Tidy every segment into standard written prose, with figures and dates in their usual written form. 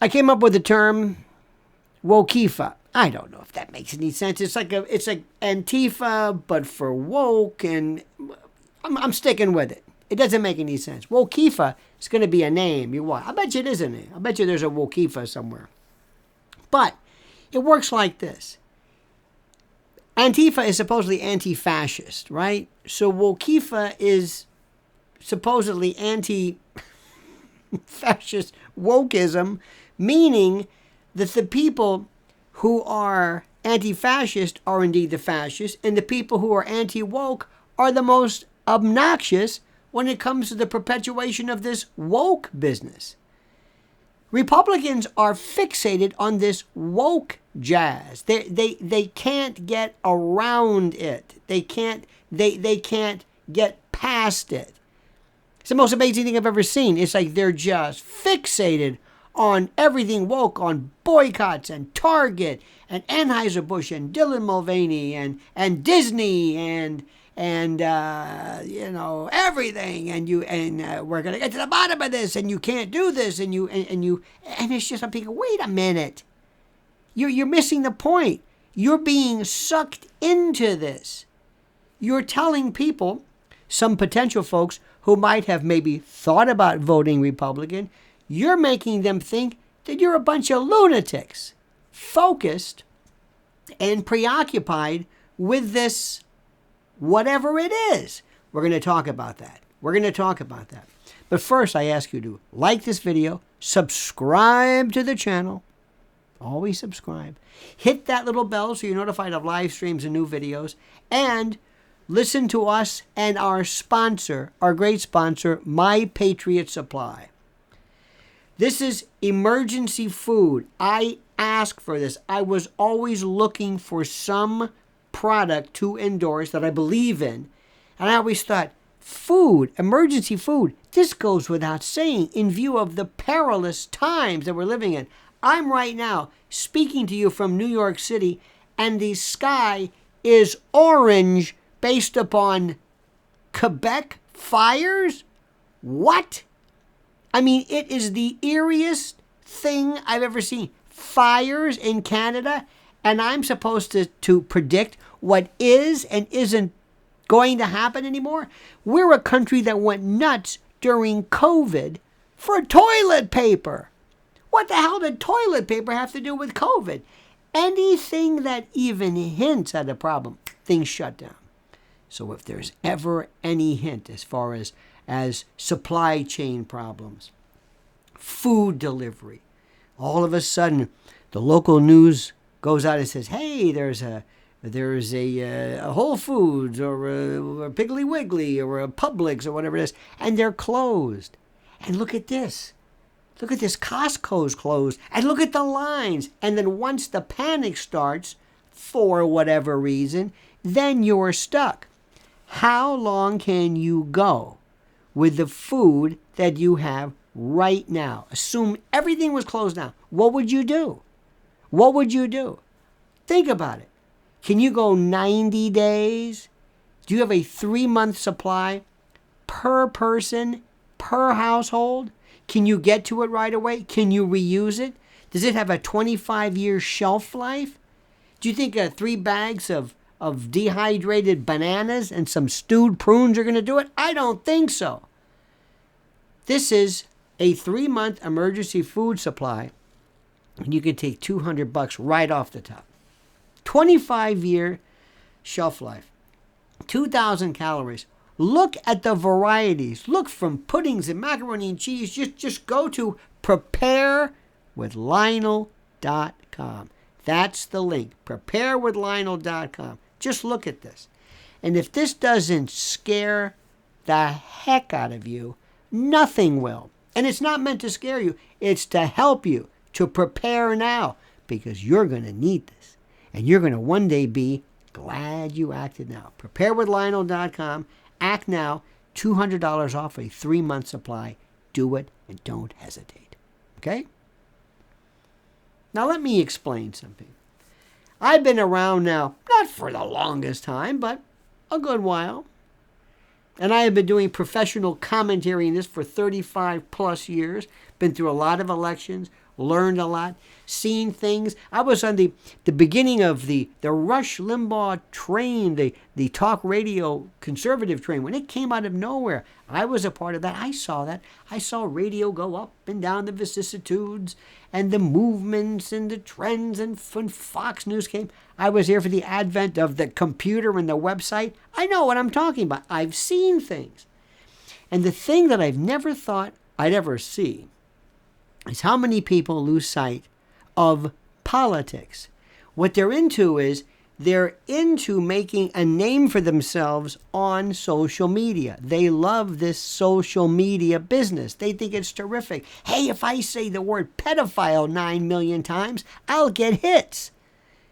I came up with the term wokifa. I don't know if that makes any sense. It's like Antifa, but for woke, and I'm sticking with it. It doesn't make any sense. Wokifa is going to be a name. I bet you it is a name. I bet you there's a wokifa somewhere. But it works like this. Antifa is supposedly anti-fascist, right? So wokifa is supposedly anti-fascist wokeism, meaning that the people who are anti-fascist are indeed the fascists, and the people who are anti-woke are the most obnoxious when it comes to the perpetuation of this woke business. Republicans are fixated on this woke jazz. They can't get around it. They can't get past it. It's the most amazing thing I've ever seen. It's like they're just fixated on everything woke, on boycotts and Target and Anheuser-Busch and Dylan Mulvaney and Disney and everything, and we're gonna get to the bottom of this, and you can't do this, and it's just, I'm thinking, wait a minute, you're missing the point. You're being sucked into this. You're telling people, some potential folks who might have maybe thought about voting Republican, you're making them think that you're a bunch of lunatics, focused and preoccupied with this whatever it is. We're going to talk about that. But first, I ask you to like this video, subscribe to the channel, always subscribe, hit that little bell so you're notified of live streams and new videos, and listen to us and our sponsor, our great sponsor, My Patriot Supply. This is emergency food. I ask for this. I was always looking for some product to endorse that I believe in. And I always thought, food, emergency food, this goes without saying in view of the perilous times that we're living in. I'm right now speaking to you from New York City, and the sky is orange based upon Quebec fires? What? I mean, it is the eeriest thing I've ever seen. Fires in Canada, and I'm supposed to predict what is and isn't going to happen anymore? We're a country that went nuts during COVID for toilet paper. What the hell did toilet paper have to do with COVID? Anything that even hints at a problem, things shut down. So if there's ever any hint as far as supply chain problems, food delivery, all of a sudden the local news goes out and says, hey, there's a Whole Foods or a Piggly Wiggly or a Publix or whatever it is, and they're closed. And look at this. Look at this, Costco's closed, and look at the lines. And then once the panic starts, for whatever reason, then you're stuck. How long can you go with the food that you have right now? Assume everything was closed down. What would you do? What would you do? Think about it. Can you go 90 days? Do you have a 3-month supply per person, per household? Can you get to it right away? Can you reuse it? Does it have a 25-year shelf life? Do you think 3 bags of dehydrated bananas and some stewed prunes are going to do it? I don't think so. This is a 3-month emergency food supply, and you can take $200 right off the top. 25-year shelf life, 2,000 calories. Look at the varieties. Look from puddings and macaroni and cheese. Just go to preparewithlionel.com. That's the link, preparewithlionel.com. Just look at this. And if this doesn't scare the heck out of you, nothing will. And it's not meant to scare you. It's to help you to prepare now, because you're going to need this. And you're going to one day be glad you acted now. Preparewithlionel.com. Act now. $200 off a 3-month supply. Do it and don't hesitate. Okay? Now let me explain something. I've been around now, not for the longest time, but a good while. And I have been doing professional commentary in this for 35 plus years. Been through a lot of elections, learned a lot, seen things. I was on the beginning of the Rush Limbaugh train, the talk radio conservative train. When it came out of nowhere, I was a part of that. I saw that. I saw radio go up and down the vicissitudes and the movements and the trends. And when Fox News came, I was here for the advent of the computer and the website. I know what I'm talking about. I've seen things. And the thing that I've never thought I'd ever see is how many people lose sight of politics. What they're into is they're into making a name for themselves on social media. They love this social media business. They think it's terrific. Hey, if I say the word pedophile 9 million times, I'll get hits.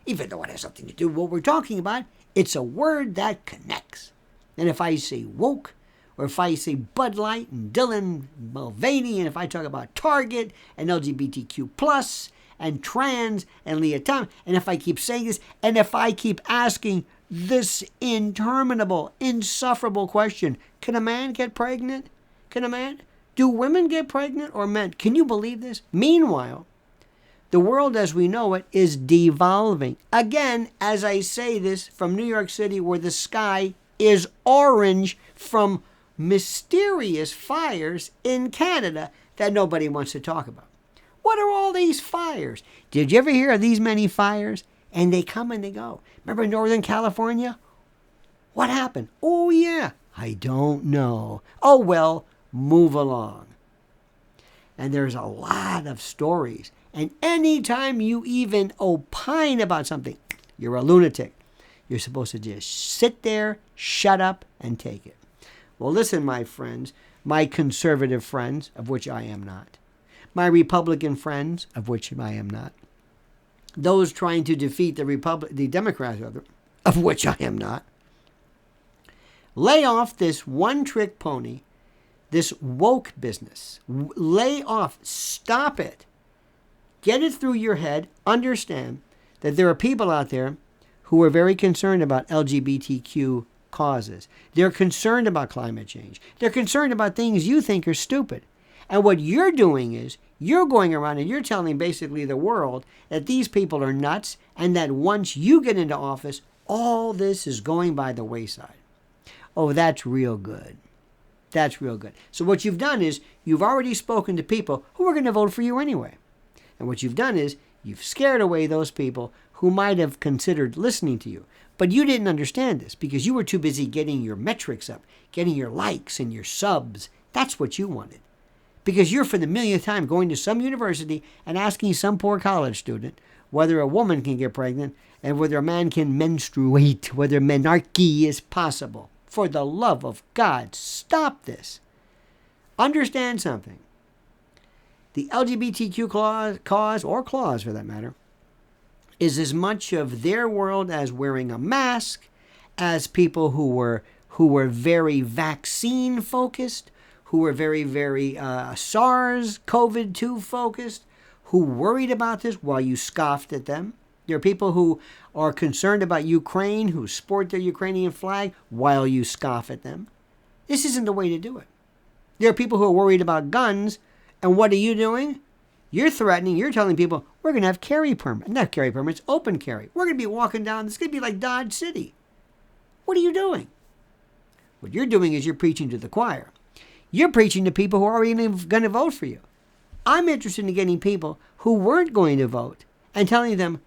Even though it has something to do with what we're talking about, it's a word that connects. And if I say woke, or if I say Bud Light and Dylan Mulvaney, and if I talk about Target and LGBTQ+, and trans and Leah Thomas, and if I keep saying this, and if I keep asking this interminable, insufferable question, can a man get pregnant? Can a man? Do women get pregnant or men? Can you believe this? Meanwhile, the world as we know it is devolving. Again, as I say this, from New York City, where the sky is orange from mysterious fires in Canada that nobody wants to talk about. What are all these fires? Did you ever hear of these many fires? And they come and they go. Remember Northern California? What happened? Oh, yeah. I don't know. Oh, well, move along. And there's a lot of stories. And anytime you even opine about something, you're a lunatic. You're supposed to just sit there, shut up, and take it. Well, listen, my friends, my conservative friends, of which I am not, my Republican friends, of which I am not, those trying to defeat the Democrats, of which I am not, lay off this one-trick pony, this woke business. Lay off. Stop it. Get it through your head. Understand that there are people out there who are very concerned about LGBTQ causes. They're concerned about climate change. They're concerned about things you think are stupid. And what you're doing is you're going around and you're telling basically the world that these people are nuts and that once you get into office, all this is going by the wayside. Oh, that's real good. That's real good. So what you've done is you've already spoken to people who are going to vote for you anyway. And what you've done is you've scared away those people who might have considered listening to you. But you didn't understand this because you were too busy getting your metrics up, getting your likes and your subs. That's what you wanted. Because you're for the millionth time going to some university and asking some poor college student whether a woman can get pregnant and whether a man can menstruate, whether menarche is possible. For the love of God, stop this. Understand something. The LGBTQ cause, or clause for that matter, is as much of their world as wearing a mask, as people who were very vaccine focused, who were very, very SARS-CoV-2 focused, who worried about this while you scoffed at them. There are people who are concerned about Ukraine, who sport their Ukrainian flag while you scoff at them. This isn't the way to do it. There are people who are worried about guns, and what are you doing? You're threatening, you're telling people, we're going to have carry permits. Not carry permits, open carry. We're going to be walking down, it's going to be like Dodge City. What are you doing? What you're doing is you're preaching to the choir. You're preaching to people who are already going to vote for you. I'm interested in getting people who weren't going to vote and telling them,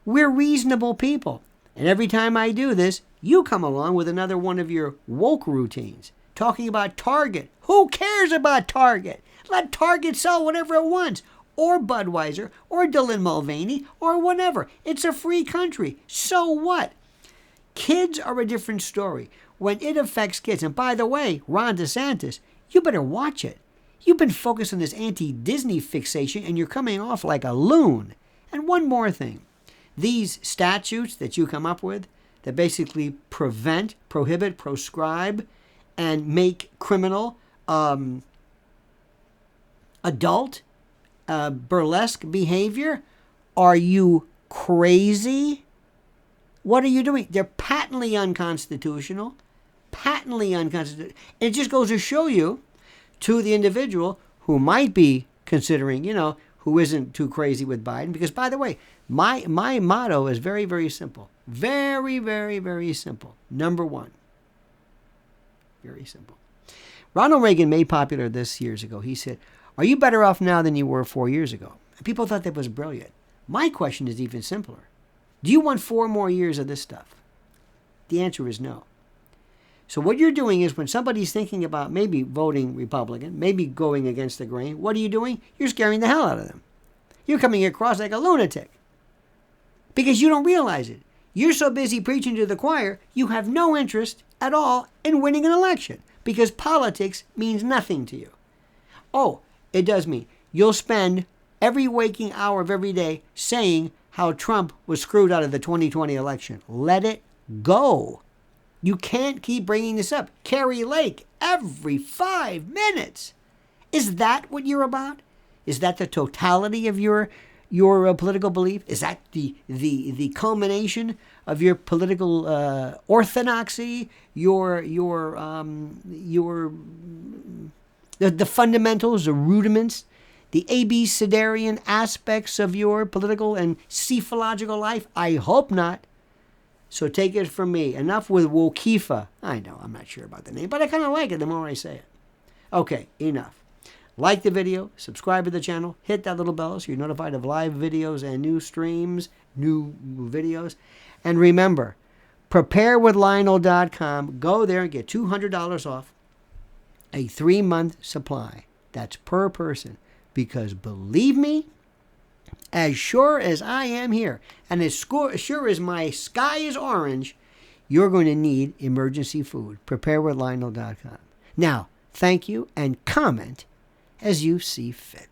we're reasonable people. And every time I do this, you come along with another one of your woke routines, talking about Target. Who cares about Target? Let Target sell whatever it wants. Or Budweiser, or Dylan Mulvaney, or whatever. It's a free country. So what? Kids are a different story. When it affects kids, and by the way, Ron DeSantis, you better watch it. You've been focused on this anti-Disney fixation, and you're coming off like a loon. And one more thing. These statutes that you come up with that basically prevent, prohibit, proscribe, and make criminal adult burlesque behavior, are you crazy? What are you doing? They're patently unconstitutional. Patently unconstitutional. It just goes to show you, to the individual who might be considering, who who isn't too crazy with Biden. Because, by the way, my motto is very, very simple. Very, very, very simple. Number one. Very simple. Ronald Reagan made popular this years ago. He said, "Are you better off now than you were 4 years ago?" And people thought that was brilliant. My question is even simpler. Do you want 4 more years of this stuff? The answer is no. So what you're doing is when somebody's thinking about maybe voting Republican, maybe going against the grain, what are you doing? You're scaring the hell out of them. You're coming across like a lunatic because you don't realize it. You're so busy preaching to the choir, you have no interest at all in winning an election because politics means nothing to you. Oh, it does mean you'll spend every waking hour of every day saying how Trump was screwed out of the 2020 election. Let it go. You can't keep bringing this up. Carrie Lake, every 5 minutes. Is that what you're about? Is that the totality of your political belief? Is that the culmination of your political orthodoxy? The fundamentals, the rudiments, the abecedarian aspects of your political and cephalogical life? I hope not. So take it from me. Enough with Wokifa. I know, I'm not sure about the name, but I kind of like it the more I say it. Okay, enough. Like the video, subscribe to the channel, hit that little bell so you're notified of live videos and new streams, new videos. And remember, preparewithlionel.com. Go there and get $200 off a 3-month supply. That's per person. Because believe me, as sure as I am here, and as sure as my sky is orange, you're going to need emergency food. Preparewithlionel.com. Now, thank you, and comment as you see fit.